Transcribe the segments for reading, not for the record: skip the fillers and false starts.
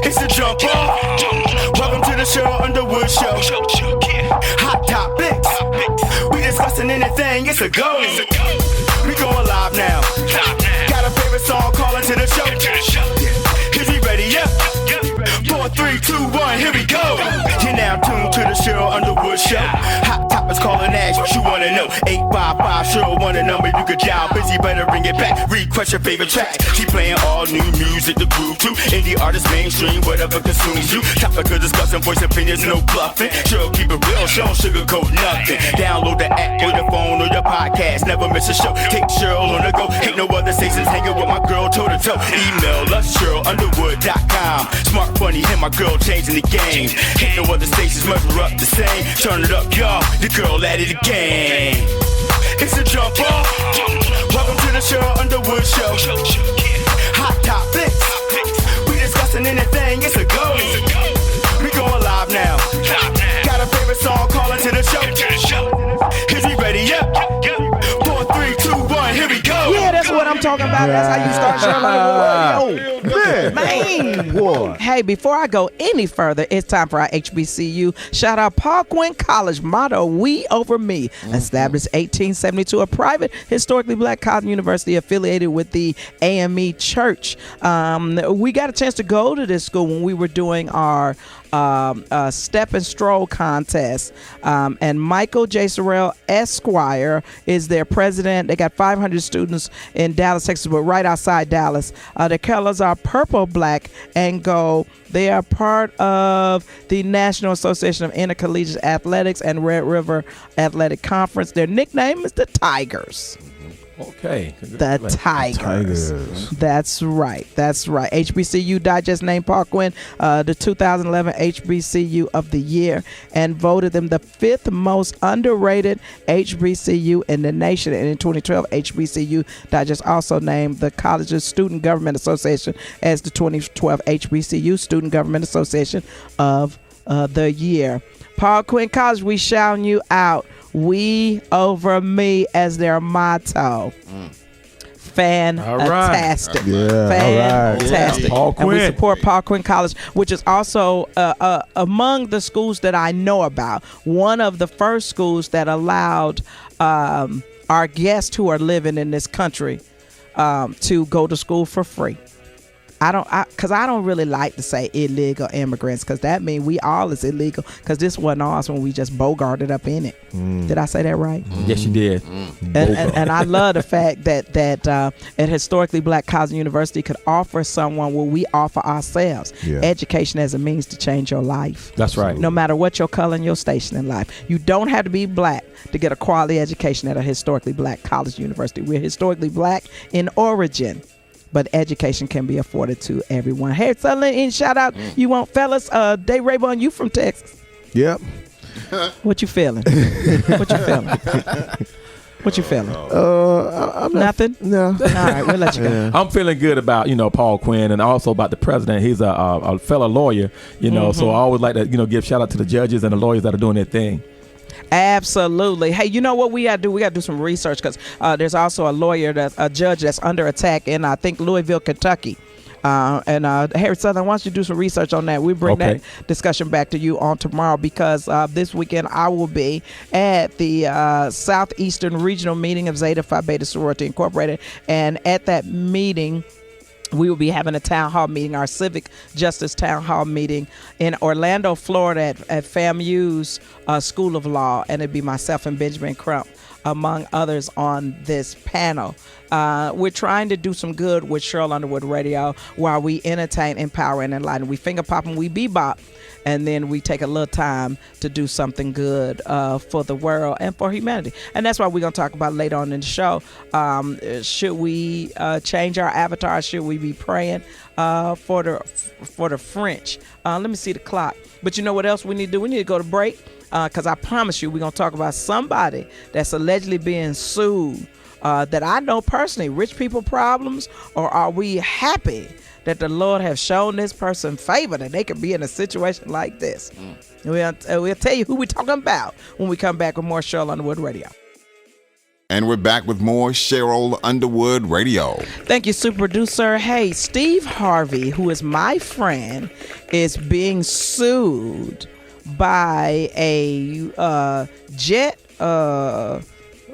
It's a jump off. Welcome to the Sheryl Underwood Show. Hot topics. We discussing anything. It's a go. We going live now. Got a favorite song calling to the show. Is he ready? Yep. 4, 3, 2, 1. Here we go. You're now tuned to the Sheryl Underwood Show. Hot topics calling ask what you wanna know. 855 Sheryl want a number you could dial. Busy better bring it back. Request your favorite track. She playing all new music to groove to. Indie artists, mainstream, whatever consumes you. Topic of discussion, voice opinions, no bluffing. Sheryl keep it real, she don't sugarcoat nothing. Download the app or your phone or your podcast. Never miss a show. Take Sheryl on the go. Ain't no other stations hanging with my girl toe to toe. Email us SherylUnderwood.com. Smart, funny, and my girl changing the game. Ain't no other stations measure up the same. Turn it up, y'all. The girl at it again. It's a jump off. Welcome to the Sheryl Underwood Show. Hot topics. We discussing anything. It's a go. We going live now. Got a favorite song calling to the show. Is he ready? Yep. 4, 3, 2, 1. Here we go. Yeah, that's what I'm talking about. That's how you start Sheryl Underwood. Man. Hey, before I go any further, it's time for our HBCU shout out. Paul Quinn College motto: "We over me." Established 1872, a private historically black college university affiliated with the AME Church. We got a chance to go to this school when we were doing our step and stroll contest, and Michael J. Sorrell Esquire is their president. They got 500 students in Dallas, Texas, but right outside Dallas. The colors are purple, black, and gold. They are part of the National Association of Intercollegiate Athletics and Red River Athletic Conference. Their nickname is the Tigers. Okay. The Tigers. That's right. HBCU Digest named Paul Quinn the 2011 HBCU of the Year and voted them the 5th most underrated HBCU in the nation. And in 2012, HBCU Digest also named the College's Student Government Association as the 2012 HBCU Student Government Association of the Year. Paul Quinn College, we shouting you out. We over me as their motto. Fantastic. All right. Fantastic. Paul Quinn. And we support Paul Quinn College, which is also among the schools that I know about. One of the first schools that allowed our guests who are living in this country to go to school for free. I don't really like to say illegal immigrants, because that means we all is illegal, because this wasn't ours when we just bogarted up in it. Did I say that right? Yes, you did. And I love the fact that a historically black college and university could offer someone what we offer ourselves, education as a means to change your life. That's right. No matter what your color and your station in life. You don't have to be black to get a quality education at a historically black college university. We're historically black in origin, but education can be afforded to everyone. Hey, Sutherland, any shout out you want, fellas? Dave Rayburn, you from Texas. Yep. What you feeling? What you feeling? I'm Nothing? No. All right, we'll let you go. I'm feeling good about, Paul Quinn, and also about the president. He's a fellow lawyer, so I always like to, give shout out to the judges and the lawyers that are doing their thing. Absolutely. Hey, you know what we got to do? We got to do some research, because there's also a judge that's under attack in, I think, Louisville, Kentucky. Harry Southern, why don't you do some research on that? We bring that discussion back to you on tomorrow, because this weekend I will be at the Southeastern Regional Meeting of Zeta Phi Beta Sorority Incorporated, and at that meeting we will be having a town hall meeting, our civic justice town hall meeting in Orlando, Florida at FAMU's School of Law, and it'd be myself and Benjamin Crump, among others, on this panel. We're trying to do some good with Sheryl Underwood Radio, while we entertain, empower, and enlighten. We finger pop and we bebop, and then we take a little time to do something good for the world and for humanity. And that's what we're going to talk about later on in the show. Should we change our avatar? Should we be praying for the French? Let me see the clock. But you know what else we need to do? We need to go to break, because I promise you we're going to talk about somebody that's allegedly being sued that I know personally. Rich people problems, or are we happy that the Lord have shown this person favor that they could be in a situation like this? We'll tell you who we're talking about when we come back with more Sheryl Underwood Radio. And we're back with more Sheryl Underwood Radio. Thank you, super producer. Hey, Steve Harvey, who is my friend, is being sued by a jet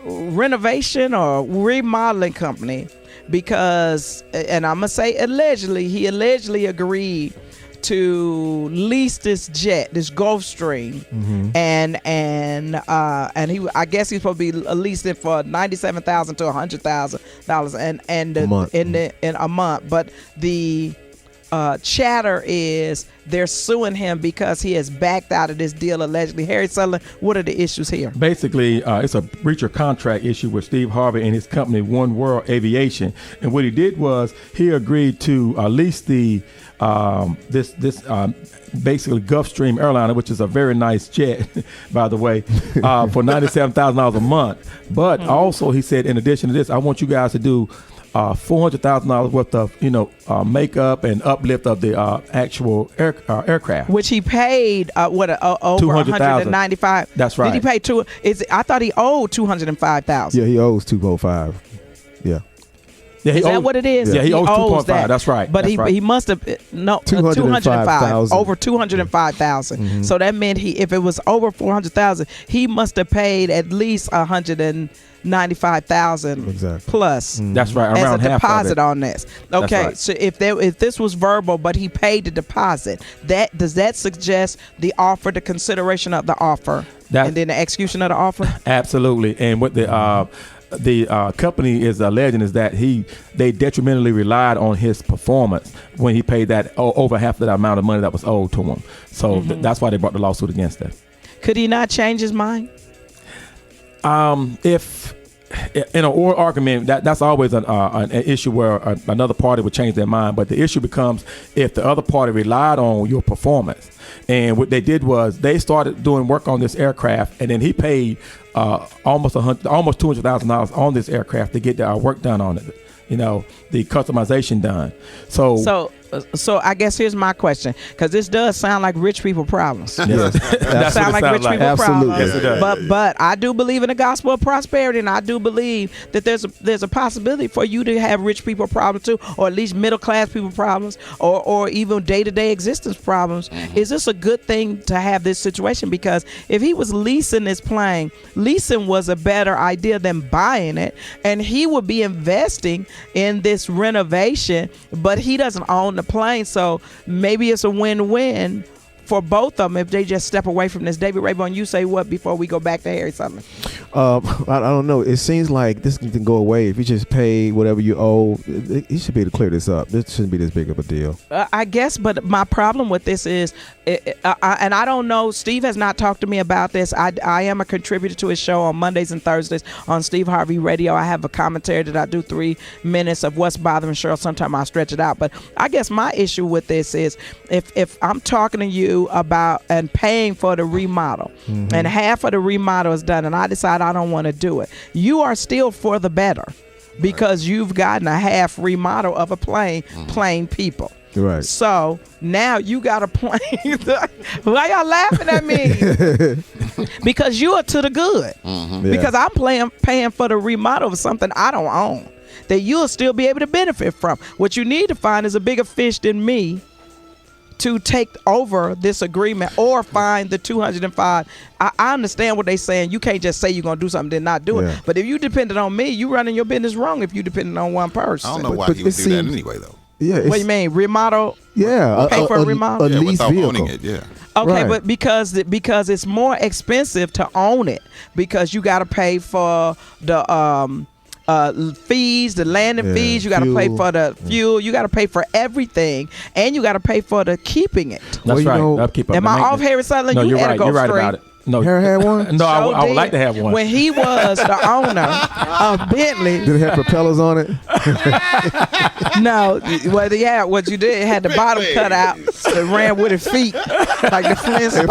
renovation or remodeling company because, and I'm gonna say allegedly, he allegedly agreed to lease this jet, this Gulfstream, and he, I guess he's supposed to be leased it for $97,000 to $100,000 in a month. But the chatter is they're suing him because he has backed out of this deal allegedly. Harry Sutherland, what are the issues here? Basically, it's a breach of contract issue with Steve Harvey and his company, One World Aviation. And what he did was he agreed to lease the basically Gulfstream airliner, which is a very nice jet, by the way, for $97,000 a month. But also, he said, in addition to this, I want you guys to do $400,000 worth of makeup and uplift of the actual aircraft, which he paid over $195,000. That's right. Did he pay two? I thought he owed $205,000. Yeah, he owes $205,000. Yeah. Yeah, is that what it is? Yeah, he owes 2.5. That's right. But he must have $205,000 over $205,000. So that meant if it was over $400,000, he must have paid at least $195,000 plus. That's right, as around a half deposit of it. On this. Okay, right. So if this was verbal, but he paid the deposit, does that suggest the offer, the consideration of the offer, and then the execution of the offer? Absolutely. And what the company is alleging is that they detrimentally relied on his performance when he paid that over half of that amount of money that was owed to him. So that's why they brought the lawsuit against them. Could he not change his mind? If in an oral argument, that's always an issue where another party would change their mind. But the issue becomes if the other party relied on your performance. And what they did was they started doing work on this aircraft, and then he paid almost $200,000 on this aircraft to get the work done on it. The customization done. So I guess here's my question, because this does sound like rich people problems. Yes. That sound like rich people Absolutely. problems. Yes, it does. But I do believe in the gospel of prosperity, and I do believe that there's a possibility for you to have rich people problems too, or at least middle class people problems, or even day-to-day existence problems. Is this a good thing to have this situation? Because if he was leasing this plane, leasing was a better idea than buying it, and he would be investing in this renovation, but he doesn't own the plane, so maybe it's a win-win for both of them if they just step away from this. David Rayburn, you say what before we go back to Harry Sutherland? I don't know. It seems like this can go away if you just pay whatever you owe. You should be able to clear this up. This shouldn't be this big of a deal. I guess, but my problem with this is, and I don't know, Steve has not talked to me about this. I am a contributor to his show on Mondays and Thursdays on Steve Harvey Radio. I have a commentary that I do 3 minutes of what's bothering Sheryl. Sometimes I stretch it out. But I guess my issue with this is if I'm talking to you about and paying for the remodel, and half of the remodel is done, and I decide I don't want to do it, you are still for the better because you've gotten a half remodel of a plane, plain people. Right. So now you got a plane. Why y'all laughing at me? Because you are to the good. Yeah. Because I'm paying for the remodel of something I don't own that you'll still be able to benefit from. What you need to find is a bigger fish than me to take over this agreement or find the 205. I understand what they're saying. You can't just say you're going to do something then not do it. But if you depended on me, you running your business wrong if you depended on one person. I don't know why he would do that anyway, though. Yeah. What do you mean? Remodel? Yeah. Pay for a remodel? A lease without vehicle. owning it, yeah. Okay, Right. but because it's more expensive to own it because you got to pay for the fees, the landing fees, you got to pay for the fuel, you got to pay for everything, and you got to pay for the keeping it. That's right. Upkeep of Am the I off, maintenance. Harry Sutherland? No, you you're had right. to go You're right straight. about it. No, Harry had one? No, So I would like to have one. When he was the owner of Bentley. Did it have propellers on it? No, what you did, it had the bottom cut out. It ran with his feet like the Flintstones.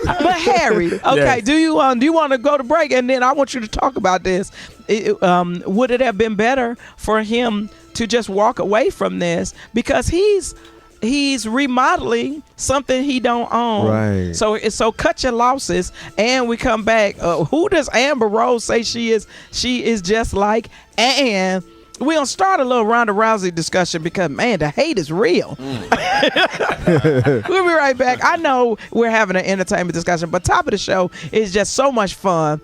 But Harry, okay, Yes. do you want to go to break? And then I want you to talk about this. Would it have been better for him to just walk away from this because he's he's remodeling something he don't own. Right. So cut your losses, and we come back. Who does Amber Rose say she is? She is just like, and we're gonna start a little Ronda Rousey discussion because man, the hate is real. We'll be right back. I know we're having an entertainment discussion, but top of the show is just so much fun.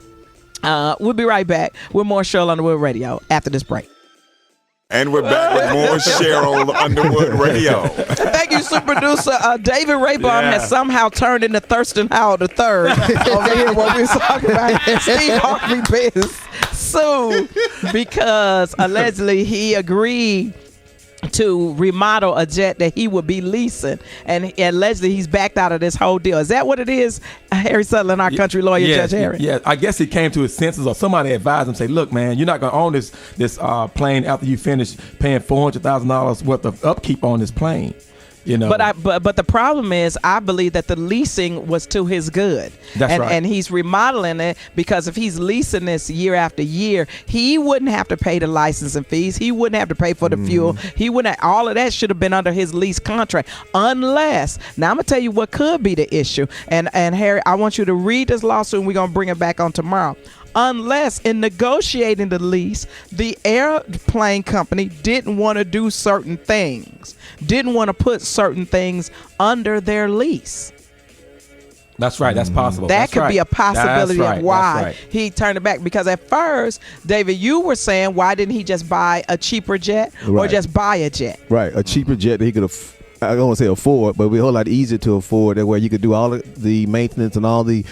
We'll be right back with more Sheryl Underwood Radio after this break. And we're back with more Sheryl Underwood Radio. Thank you, super producer. David Raybaum has somehow turned into Thurston Howell III over here when we was talking about Steve Harvey Biz sued because allegedly he agreed to remodel a jet that he would be leasing, and allegedly he's backed out of this whole deal. Is that what it is, Harry Sutherland, our country lawyer, Judge Harry? Yeah, I guess he came to his senses, or somebody advised him, say, look, man, you're not going to own this plane after you finish paying $400,000 worth of upkeep on this plane. You know. But the problem is, I believe that the leasing was to his good. That's right. And he's remodeling it because if he's leasing this year after year, he wouldn't have to pay the licensing fees. He wouldn't have to pay for the fuel. He wouldn't. All of that should have been under his lease contract. Unless, now I'm gonna tell you what could be the issue. And Harry, I want you to read this lawsuit, and we're gonna bring it back on tomorrow. Unless in negotiating the lease, the airplane company didn't want to do certain things, didn't want to put certain things under their lease. That's right. That's possible. That could be a possibility of why he he turned it back. Because at first, David, you were saying, why didn't he just buy a cheaper jet or just buy a jet? Right, a cheaper jet that he could I don't want to say afford, but it'd be a whole lot easier to afford. That way you could do all the maintenance and all the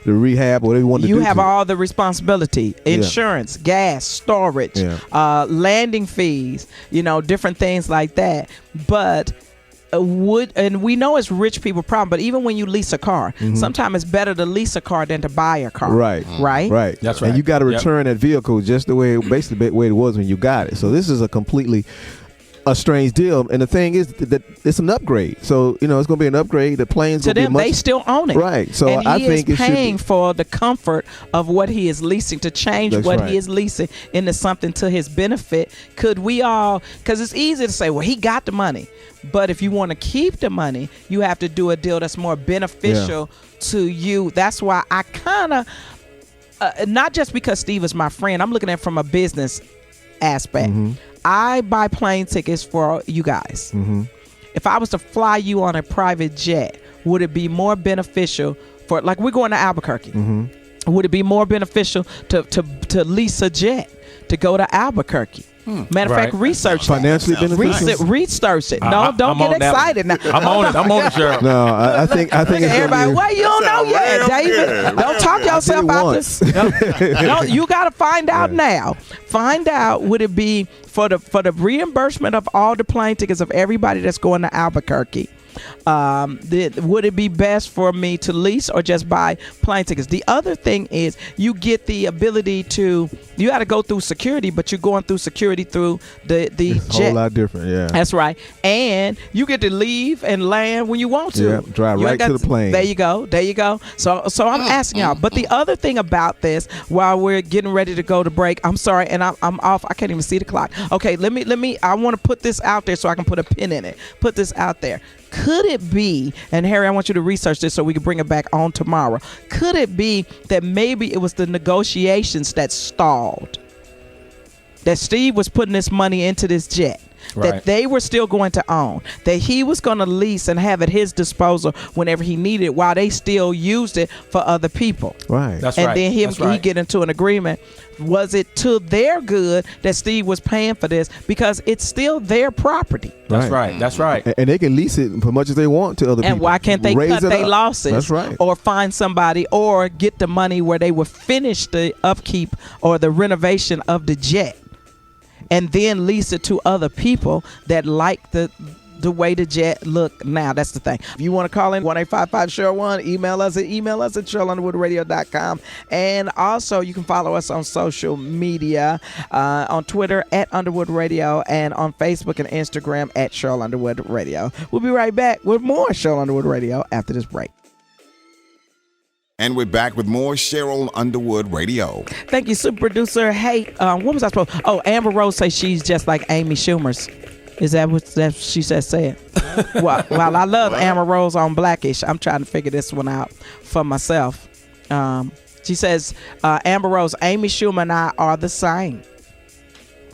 rehab, whatever you want to do. You have all the responsibility, insurance, gas, storage, landing fees, different things like that. But and we know it's rich people problem, but even when you lease a car, sometimes it's better to lease a car than to buy a car. Right. That's right. And you got to return that vehicle just basically the way it was when you got it. So this is a strange deal, and the thing is that it's an upgrade. So it's going to be an upgrade. The plane's going to be much. They still own it, right? So and I think is paying for the comfort of what he is leasing to change he is leasing into something to his benefit. Could we all? Because it's easy to say, well, he got the money, but if you want to keep the money, you have to do a deal that's more beneficial to you. That's why I kind of, not just because Steve is my friend, I'm looking at it from a business aspect. I buy plane tickets for you guys. If I was to fly you on a private jet, would it be more beneficial for, like, we're going to Albuquerque? Would it be more beneficial to lease a jet to go to Albuquerque? Matter of fact, research financially beneficial. Research it. No, don't get excited now. I'm on it, Cheryl. No, I think everybody. Well, you don't know yet, David. Don't talk yourself out this. No, you got to find out now. Find out, would it be for the reimbursement of all the plane tickets of everybody that's going to Albuquerque? Would it be best for me to lease or just buy plane tickets? The other thing is you get the ability to, you got to go through security, but you're going through security through the it's jet. A whole lot different, yeah. That's right. And you get to leave and land when you want to. Yeah, drive right to the plane. There you go. So I'm asking y'all. But the other thing about this, while we're getting ready to go to break, I'm sorry, and I'm off. I can't even see the clock. Okay, let me. I want to put this out there so I can put a pin in it. Put this out there. Could it be, and Harry, I want you to research this so we can bring it back on tomorrow. Could it be that maybe it was the negotiations that stalled? That Steve was putting this money into this jet. That they were still going to own, that he was going to lease and have at his disposal whenever he needed it, while they still used it for other people. Right. That's and right. then he get into an agreement. Was it to their good that Steve was paying for this? Because it's still their property. That's right. That's right. And they can lease it for much as they want to other people. And why can't they cut their losses? That's right. Or find somebody, or get the money where they will finish the upkeep or the renovation of the jet, and then lease it to other people that like the way the jet look now. That's the thing. If you want to call in, 1-855-SHERYL1, email us at SherylUnderwoodRadio.com. And also you can follow us on social media, on Twitter at Underwood Radio, and on Facebook and Instagram at Sheryl Underwood Radio. We'll be right back with more Sheryl Underwood Radio after this break. And we're back with more Sheryl Underwood Radio. Thank you, super producer. Hey, what was I supposed? Oh, Amber Rose says she's just like Amy Schumer's. Is that what she said? While I love Amber Rose on Blackish, I'm trying to figure this one out for myself. She says, Amber Rose, Amy Schumer and I are the same.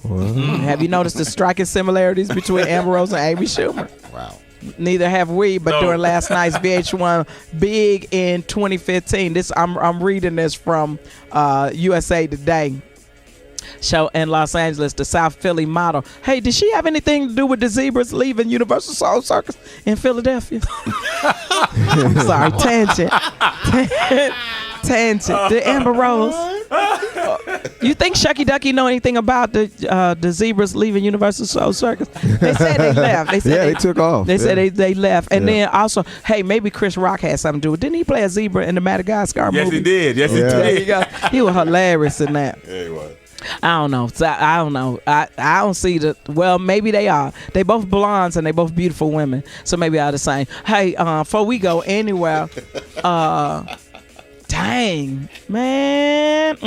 Have you noticed the striking similarities between Amber Rose and Amy Schumer? Wow. Neither have we, but during last night's VH1 Big in 2015, this I'm reading this from USA Today. Show in Los Angeles, the South Philly model. Hey, did she have anything to do with the zebras leaving Universal Soul Circus in Philadelphia? Sorry, tangent. Tangent. The Amber Rose. You think Shucky Ducky know anything about the zebras leaving Universal Soul Circus? They said they left. They said they took off. They said they left. And then also, hey, maybe Chris Rock had something to do with it. Didn't he play a zebra in the Madagascar movie? Yes, he did. Yes, he There you did. go. He was hilarious in that. Yeah, he was. I don't know. I don't know. I don't see the. Well, maybe they are. They both blondes and they both beautiful women. So maybe I'm the same. Hey, before we go anywhere, dang man,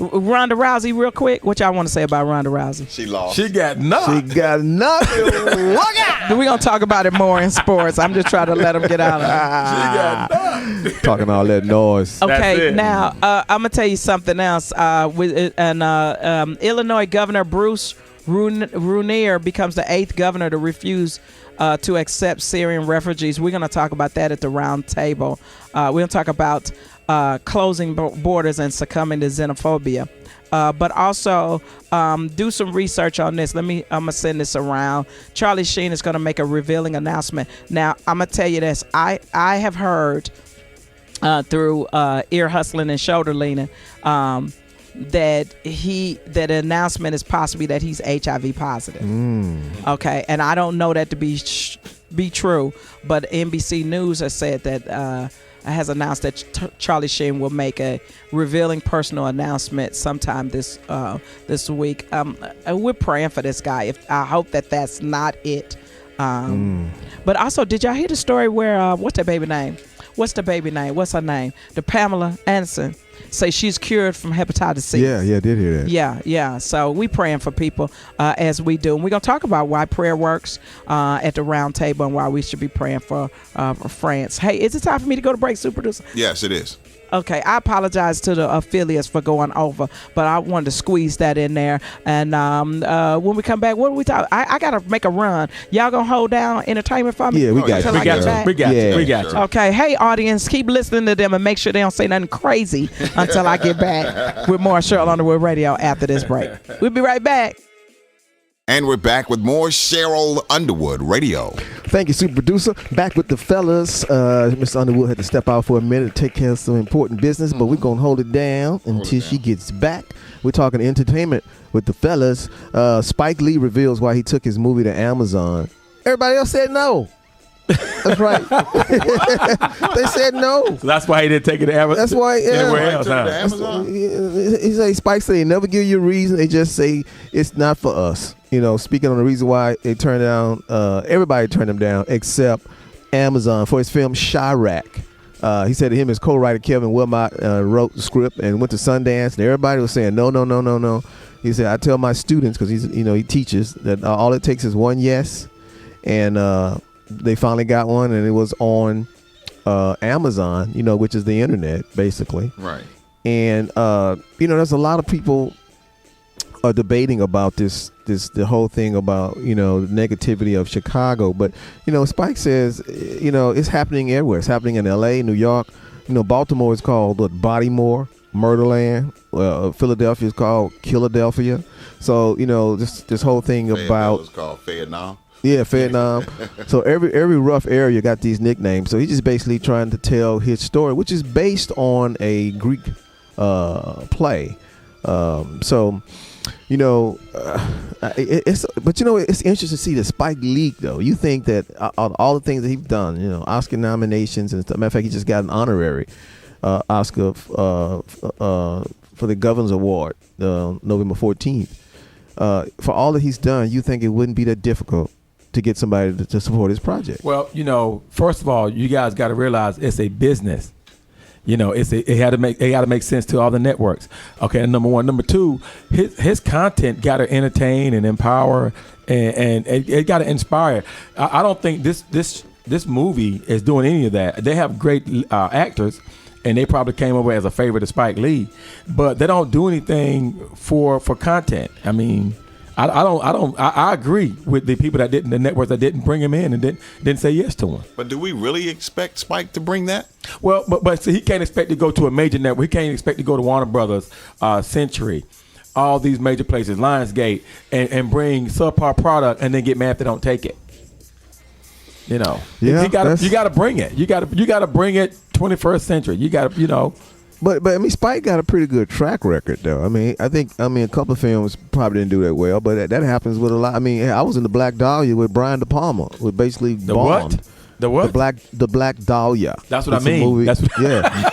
Ronda Rousey, real quick. What y'all want to say about Ronda Rousey? She lost. She got knocked. She got nothing. We're gonna talk about it more in sports. I'm just trying to let them get out of it. She got knocked. Talking all that noise. Okay, it. now I'm gonna tell you something else. Illinois Governor Bruce Runier becomes the 8th governor to refuse to accept Syrian refugees. We're gonna talk about that at the round table. We're gonna talk about closing borders and succumbing to xenophobia. But also do some research on this. I'm gonna send this around. Charlie Sheen is gonna make a revealing announcement. Now I'm gonna tell you this. I have heard through ear hustling and shoulder leaning that the announcement is possibly that he's HIV positive. Okay, and I don't know that to be true, but NBC News has said that has announced that Charlie Sheen will make a revealing personal announcement sometime this week. We're praying for this guy. I hope that that's not it. But also, did y'all hear the story where what's the baby name? What's her name? The Pamela Anderson say she's cured from hepatitis C. Yeah, I did hear that. Yeah. So we praying for people as we do. And we're going to talk about why prayer works at the round table and why we should be praying for France. Hey, is it time for me to go to break, Super Producer? Yes, it is. Okay, I apologize to the affiliates for going over, but I wanted to squeeze that in there. And when we come back, what are we talking? I got to make a run. Y'all going to hold down entertainment for me? Yeah, we got Until you. I get back? We got you. Yeah. We got you. Okay, hey audience, keep listening to them and make sure they don't say nothing crazy until I get back with more Sheryl Underwood Radio after this break. We'll be right back. And we're back with more Sheryl Underwood Radio. Thank you, Super Producer. Back with the fellas. Mr. Underwood had to step out for a minute to take care of some important business, but we're going to hold it down until she gets back. We're talking entertainment with the fellas. Spike Lee reveals why he took his movie to Amazon. Everybody else said no. That's right. They said no. So that's why he didn't take it to Amazon. That's why, yeah. Anywhere else, Took it to huh? Amazon? He say Spike say they never give you a reason. They just say it's not for us. You know, speaking on the reason why they turned down, everybody turned him down except Amazon for his film Chirac. He said that him and his co-writer Kevin Wilmot wrote the script and went to Sundance, and everybody was saying no. He said, I tell my students, because he teaches, that all it takes is one yes, and they finally got one, and it was on Amazon, which is the internet basically. Right. And there's a lot of people are debating about the whole thing about the negativity of Chicago, but Spike says it's happening everywhere. It's happening in L.A., New York. Baltimore is called Bodymore, Murderland. Philadelphia is called Killadelphia. So this whole thing about it's called Vietnam. Yeah, Vietnam. So every rough area got these nicknames. So he's just basically trying to tell his story, which is based on a Greek play. It's interesting to see the Spike Lee though. You think that all the things that he's done, Oscar nominations and stuff. Matter of fact, he just got an honorary Oscar for the Governor's Award, November 14th. For all that he's done, you think it wouldn't be that difficult to get somebody to support his project? Well, first of all, you guys got to realize it's a business. it had to make sense to all the networks. Okay, number one. Number two, his content got to entertain and empower, and it got to inspire. I don't think this movie is doing any of that. They have great actors, and they probably came over as a favorite of Spike Lee, but they don't do anything for content. I mean, I agree with the people the networks that didn't bring him in and didn't say yes to him. But do we really expect Spike to bring that? Well, but see, he can't expect to go to a major network. He can't expect to go to Warner Brothers, Century, all these major places, Lionsgate, and bring subpar product and then get mad if they don't take it. Yeah, you got to bring it. You got to bring it 21st century. You got to, But I mean, Spike got a pretty good track record, though. I mean, I think a couple of films probably didn't do that well, but that happens with a lot. I mean, I was in the Black Dahlia with Brian De Palma, with basically the bombed. what? The what? The Black Dahlia. That's what It's I mean. a movie. That's what yeah.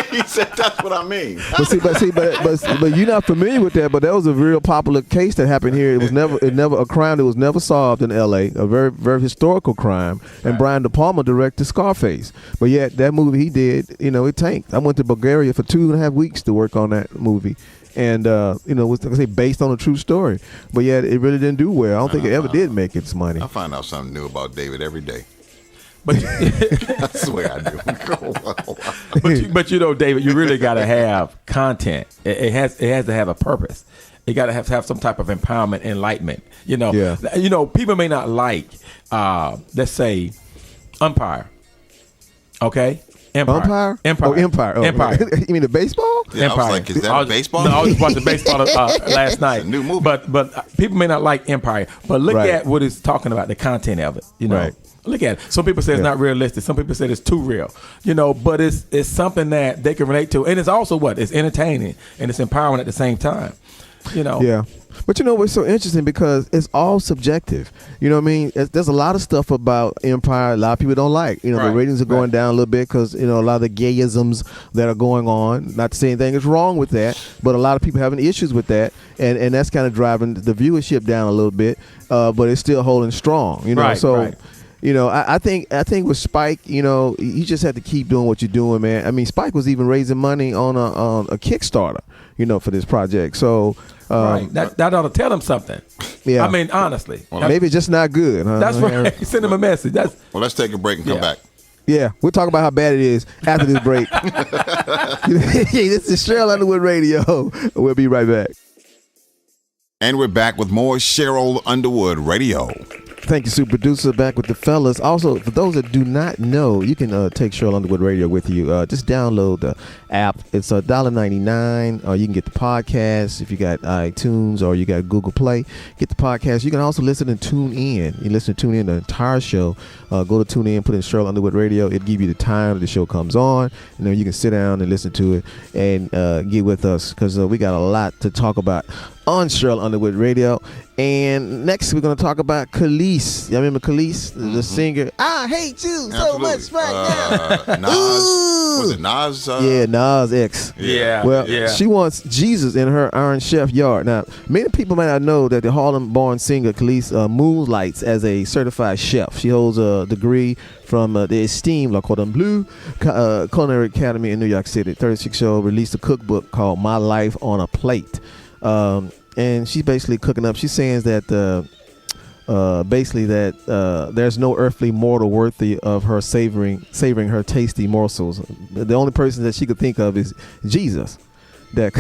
He said that's what I mean. But you're not familiar with that. But that was a real popular case that happened here. It was never a crime that was never solved in L.A. A very, very historical crime. And Brian De Palma directed Scarface. But yet that movie he did, it tanked. I went to Bulgaria for 2.5 weeks to work on that movie. And it was, like I say, based on a true story. But yet it really didn't do well. I don't think it ever did make its money. I find out something new about David every day. But I swear I do. but David, you really got to have content. It has to have a purpose. You got to have some type of empowerment, enlightenment. Yeah. People may not like, let's say, Umpire. Okay. Empire? Empire. Oh, Empire. Oh. Empire. You mean the baseball? Yeah, Empire. I was like, is that a baseball? No, I was just watching baseball last night. It's a new movie. But people may not like Empire. But look at what it's talking about, the content of it. Right. Look at it. Some people say it's not realistic. Some people say it's too real. But it's something that they can relate to. And it's also it's entertaining and it's empowering at the same time. Yeah. But what's so interesting, because it's all subjective. You know what I mean? There's a lot of stuff about Empire a lot of people don't like. The ratings are going down a little bit because, a lot of the gayisms that are going on. Not to say anything is wrong with that, but a lot of people having issues with that. And that's kind of driving the viewership down a little bit. But it's still holding strong. I think with Spike, you just have to keep doing what you're doing, man. I mean, Spike was even raising money on a Kickstarter, for this project. So that ought to tell him something. Yeah. I mean, honestly. Well, maybe it's just not good. Huh? That's right. Send him a message. Well, let's take a break and come back. Yeah, we'll talk about how bad it is after this break. This is Sheryl Underwood Radio. We'll be right back. And we're back with more Sheryl Underwood Radio. Thank you, super producer. Back with the fellas. Also, for those that do not know, you can take Sheryl Underwood Radio with you. Just download the app. It's $1.99. You can get the podcast if you got iTunes or you got Google Play. Get the podcast. You can also listen and tune in. You listen to tune in the entire show. Go to tune in, put in Sheryl Underwood Radio. It'll give you the time the show comes on, and then you can sit down and listen to it and get with us, because we got a lot to talk about on Sheryl Underwood Radio. And next we're going to talk about Khalees. You remember Khalees, the singer? I hate you so much right now. Nas. Was it Nas? Yeah, Nas X. Yeah. Well, yeah. she wants Jesus in her Iron Chef yard. Now, many people may not know that the Harlem-born singer Khalees moonlights as a certified chef. She holds a degree from the esteemed Le Cordon Bleu Culinary Academy in New York City. 36-year-old released a cookbook called My Life on a Plate. And she's basically cooking up. She's saying that there's no earthly mortal worthy of her savoring her tasty morsels. The only person that she could think of is Jesus, that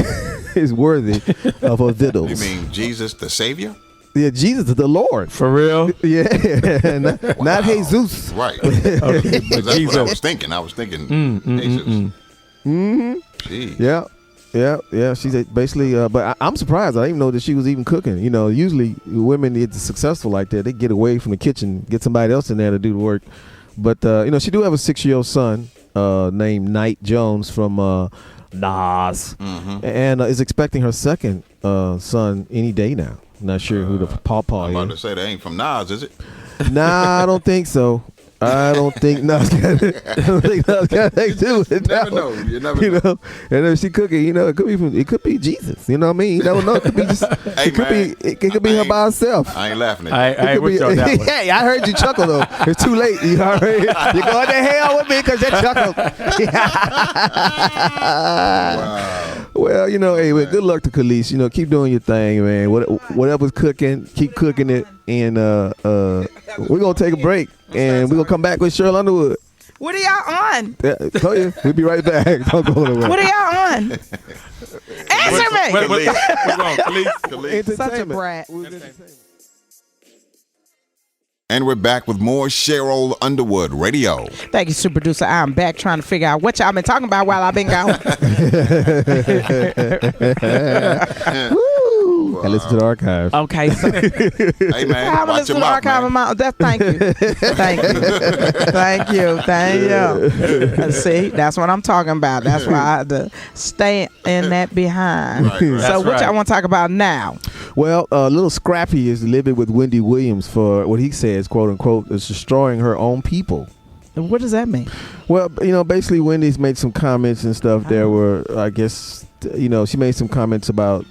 is worthy of her victuals. You mean Jesus the Savior? Yeah, Jesus is the Lord. For real? Yeah, not Jesus. Right. Okay, but That's Jesus. what I was thinking. Jesus. Gee. Yeah. She's basically, but I'm surprised. I didn't even know that she was even cooking. Usually women get successful like that. They get away from the kitchen, get somebody else in there to do the work. But she do have a 6-year-old son named Knight Jones from Nas, and is expecting her second son any day now. Not sure who the pawpaw I'm is. about to say that ain't from Nas, is it? Nah, I don't think so. I don't think Nas got anything to do with it. Never know. You never know. And if she cooking, it could be Jesus. You know what I mean? You never know. It could be just. It could be her by herself. I ain't laughing at you. I ain't with you on that one. Hey, I heard you chuckle though. It's too late. You already. You're going to hell with me because you chuckled. Wow. Well, hey, well, good luck to Khalees. Keep doing your thing, man. Whatever's cooking, keep cooking it. And we're gonna take a break, and we're gonna come back with Sheryl Underwood. What are y'all on? Yeah, tell you, we'll be right back. Don't go nowhere. What are y'all on? Answer me. What's wrong? Khalees? Such a brat. And we're back with more Sheryl Underwood Radio. Thank you, super producer. I'm back trying to figure out what y'all been talking about while I've been gone. Woo! I listen to the archive. Okay, so Hey, man. I'm Watch listening your to the mouth, archive man. of my. Thank you. See, that's what I'm talking about. That's why I had to stay in that behind. Right. So That's what right. y'all want to talk about now? Well, Little Scrappy is living with Wendy Williams for what he says, quote unquote, is destroying her own people. What does that mean? Well, basically Wendy's made some comments and stuff there where I guess, she made some comments about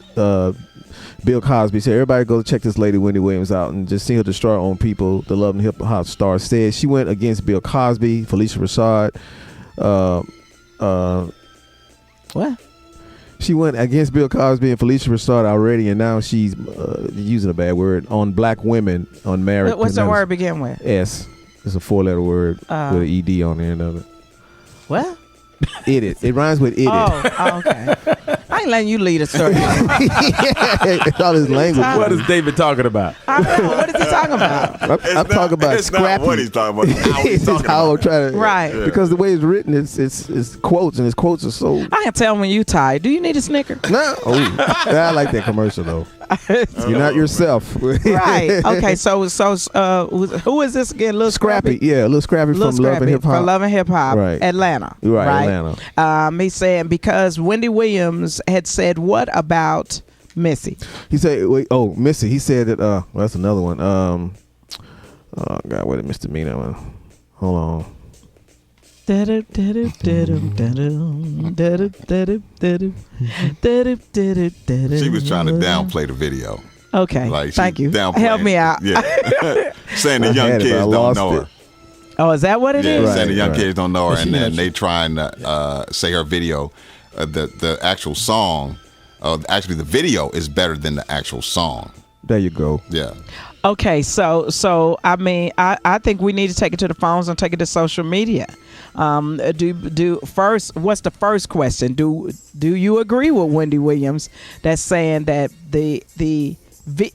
Bill Cosby. Said, everybody go check this lady Wendy Williams out and just see her destroy her own people. The Love and Hip Hop star said she went against Bill Cosby, Felicia Rashad. What? She went against Bill Cosby and Felicia Rashad already, and now she's using a bad word on black women on marriage. What's the word begin with? S. It's a 4-letter word with an ED on the end of it. What? Idiot. It rhymes with idiot. Oh, okay. I ain't letting you lead a story. It's all his language. What is David talking about? I know. What is he talking about? I'm talking about It's scrappy. not what he's talking about. How he's It's talking how I'm about. trying to, Right. Because the way it's written, it's quotes, and his quotes are so. I can tell when you tired. Do you need a Snicker? No, I like that commercial though. You're not yourself. Right. Okay. So, who is this again? Little Scrappy, yeah, Little Scrappy Little from Love and Hip For Hop. Love and Hip Hop, Right. Atlanta. Right, Atlanta. He's saying because Wendy Williams had said what about Missy? He said, Missy. He said that. Well, that's another one. Oh God, wait a misdemeanor one. Hold on. She was trying to downplay the video. Okay. Like she Thank you. downplaying- Help me out. Yeah. Saying the I young had it, but kids I don't lost know it. her. Oh, is that what it is? Yeah, saying the young right. kids don't know her, But and then she- they trying to say her video, the actual song, actually the video is better than the actual song. There you go. Yeah. Okay, so I mean, I think we need to take it to the phones and take it to social media. Do first? What's the first question? Do you agree with Wendy Williams that's saying that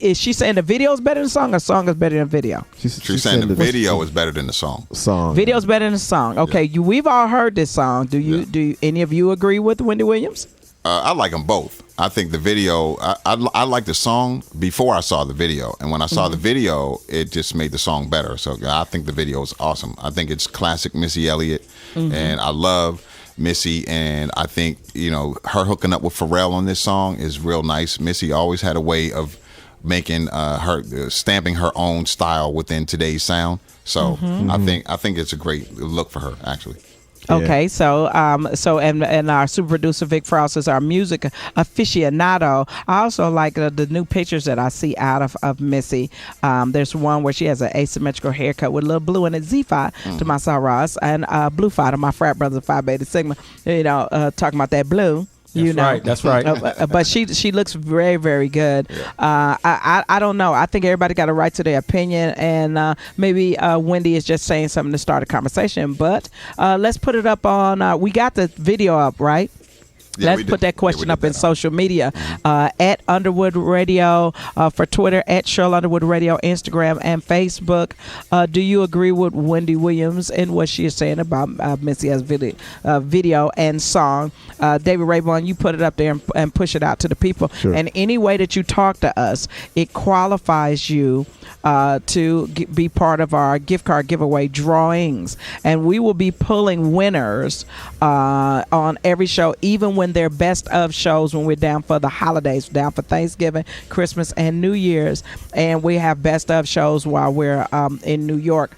is she saying the video is better than the song, or song is better than video? She's saying the video is better than the song. Video's better than the song. Okay, we've all heard this song. Do any of you agree with Wendy Williams? I like them both. I think the video, I like the song before I saw the video. And when I saw the video, it just made the song better. So I think the video is awesome. I think it's classic Missy Elliott. And I love Missy. And I think, her hooking up with Pharrell on this song is real nice. Missy always had a way of making stamping her own style within today's sound. So I think it's a great look for her, actually. Okay, so and our super producer Vic Frost is our music aficionado. I also like the new pictures that I see out of Missy. There's one where she has an asymmetrical haircut with a little blue in it, Z-Phi to my Ross, and Blue Phi to my frat brother Phi Beta Sigma. Talking about that blue. That's right. But she looks very, very good. I don't know. I think everybody got a right to their opinion, and maybe Wendy is just saying something to start a conversation. But let's put it up on. We got the video up, right? Yeah, Let's put that question up in social media at Underwood Radio for Twitter, at Sheryl Underwood Radio, Instagram, and Facebook. Do you agree with Wendy Williams and what she is saying about Missy as video and song? David Raybon, you put it up there and push it out to the people. Sure. And any way that you talk to us, it qualifies you to be part of our gift card giveaway drawings. And we will be pulling winners on every show, even when run their best of shows when we're down for the holidays, down for Thanksgiving, Christmas, and New Year's. And we have best of shows while we're in New York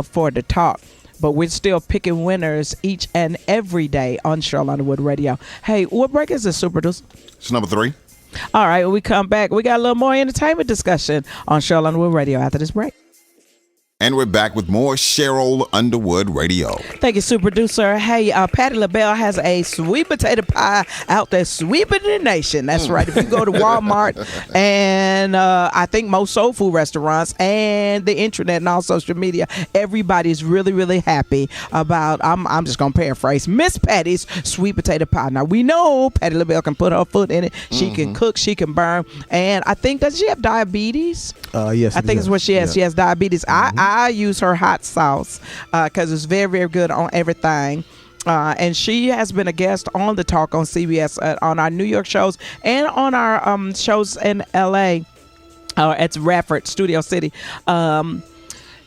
for the talk. But we're still picking winners each and every day on Sheryl Underwood Radio. Hey, what break is this, Super Producer? It's number 3. All right, when we come back, we got a little more entertainment discussion on Sheryl Underwood Radio after this break. And we're back with more Sheryl Underwood Radio. Thank you, Super Producer. Hey, Patti LaBelle has a sweet potato pie out there sweeping the nation. That's right. If you go to Walmart and I think most soul food restaurants and the internet and all social media, everybody's really, really happy about, I'm just going to paraphrase, Miss Patty's sweet potato pie. Now, we know Patti LaBelle can put her foot in it. She can cook. She can burn. And I think, does she have diabetes? Yes. I think it's what she has. Yeah. She has diabetes. I use her hot sauce because it's very, very good on everything. And she has been a guest on The Talk on CBS on our New York shows and on our shows in L.A. At Radford, Studio City.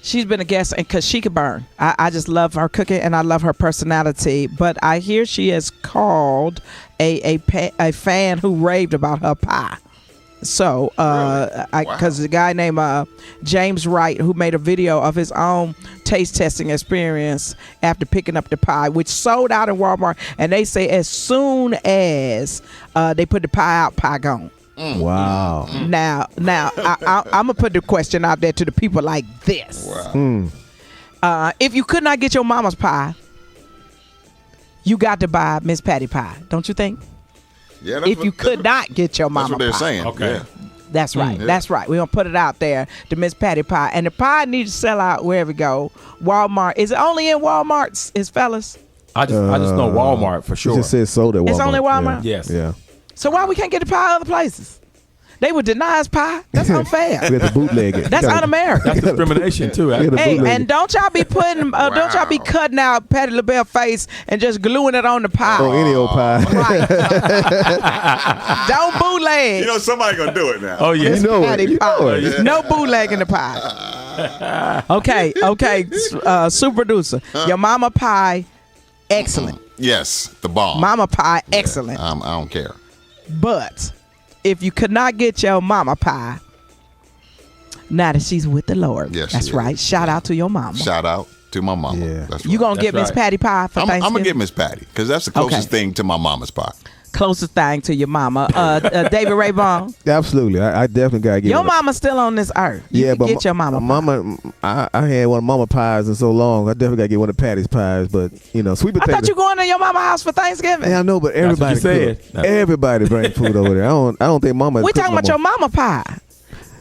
She's been a guest because she can burn. I just love her cooking and I love her personality. But I hear she has called a fan who raved about her pie. So, because the guy named James Wright, who made a video of his own taste testing experience after picking up the pie, which sold out in Walmart, and they say as soon as they put the pie out, pie gone. Wow. Now, I'm gonna put the question out there to the people like this: if you could not get your mama's pie, you got to buy Miss Patty pie, don't you think? Yeah, if you could not get your mama pie. That's what they're saying. Okay. Yeah. That's right. Yeah. That's right. We're going to put it out there, the Miss Patty pie. And the pie needs to sell out wherever we go. Walmart. Is it only in Walmart's, fellas? I just know Walmart for sure. It just says sold at Walmart. It's only Walmart? Yes. Yeah. So why we can't get the pie other places? They would deny us pie? That's unfair. We have to bootleg it. That's un-American. That's discrimination too. Hey, and don't y'all be putting, don't y'all be cutting out Patti LaBelle's face and just gluing it on the pie. Oh, any old pie. Right. Don't bootleg. You know somebody gonna do it now. Oh yeah. You know Patty it. You pie. know it. No bootlegging the pie. Okay. Super Producer, your mama pie, excellent. Yes, the bomb. Mama pie, excellent. I don't care. But if you could not get your mama pie, now that she's with the Lord, Yes, that's she right. is. Shout out to your mama. Shout out to my mama. Yeah. That's You right. gonna get That's Miss right. Patty pie for I'm Thanksgiving? gonna get Miss Patty because that's the closest Okay. thing to my mama's pie. Closest thing to your mama. David Ray Bond, Absolutely. I definitely got to get your one. mama's still on this earth. You can but get your mama pie. I had one of mama pies in so long. I definitely got to get one of Patty's pies. But, sweet I potato. thought you going to your mama house for Thanksgiving. Yeah, I know, but That's what everybody you said. cook. Everybody bring food over there. I don't think mama We cook talking no about your more. mama pie.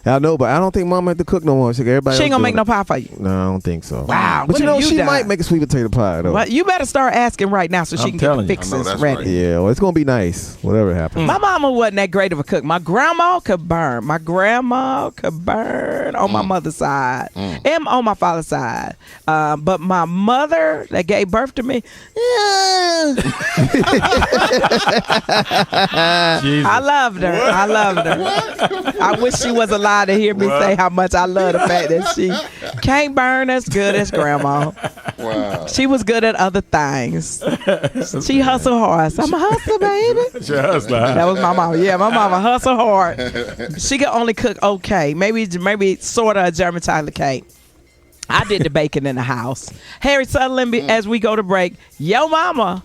I know, but I don't think mama had to cook no more. Everybody She ain't else gonna make doing no pie for you. it. No, I don't think so. Wow, But what have you she done? might make a sweet potato pie though. Well, you better start asking right now so she I'm can get the telling you. I know, fixes that's ready. right. Yeah, well, it's gonna be nice. Whatever happens. My mama wasn't that great of a cook. My grandma could burn. My grandma could burn on my mother's side and on my father's side. But my mother that gave birth to me, I loved her. I loved her. I wish she was alive to hear me say how much I love the fact that she can't burn as good as grandma. Wow. She was good at other things. She hustled hard. So I'm a hustler, baby. Just That was my mama. Yeah, my mama hustle hard. She could only cook okay. Maybe sort of a German chocolate cake. I did the baking in the house. Harry Sutherland, as we go to break, yo mama,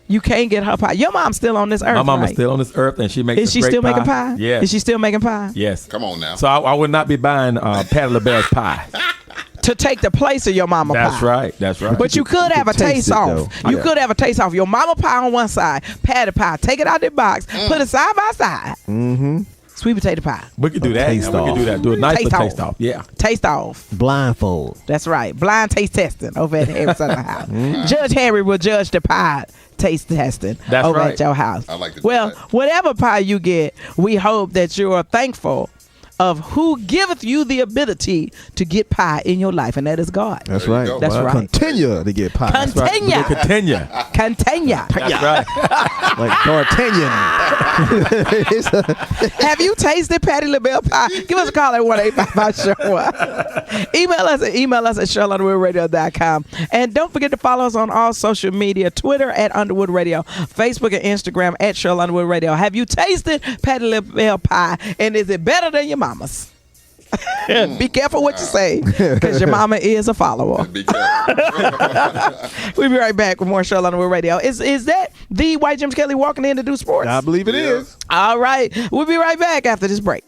you can't get her pie. Your mom's still on this earth, my mama's right? still on this earth, and she makes. Is a she great still making pie? Yes. Is she still making pie? Yes. Come on now. So I would not be buying Patti LaBelle's pie. To take the place of your mama pie. That's right. That's right. But you could have a taste taste it, off. though. You Yeah. could have a taste off. Your mama pie on one side, Patty pie. Take it out the box, put it side by side. Mm-hmm. Sweet potato pie. we could do that. Taste We off. could do that. Do a nice Taste little taste off. off. Yeah. Taste off. Blindfold. That's right. Blind taste testing over at Harry Sutherland house. Judge Harry will judge the pie taste testing That's over right. at your house. I like to do Well, that. whatever pie you get, we hope that you are thankful of who giveth you the ability to get pie in your life, and that is God. That's right. go. That's right. Continue to get pie. That's right. Continue. Continue. Continue. That's right. Like D'Artagnan. Have you tasted Patti LaBelle pie? Give us a call at 1-855-SHOW. Email us at SherylUnderwoodRadio.com. And don't forget to follow us on all social media, Twitter at Underwood Radio, Facebook and Instagram at Sheryl Underwood Radio. Have you tasted Patti LaBelle pie, and is it better than your mama's? Be careful what you say, because your mama is a follower. Be careful. We'll be right back with more Sheryl Underwood Radio. Is that the white James Kelly walking in to do sports? I believe it is. All right. We'll be right back after this break.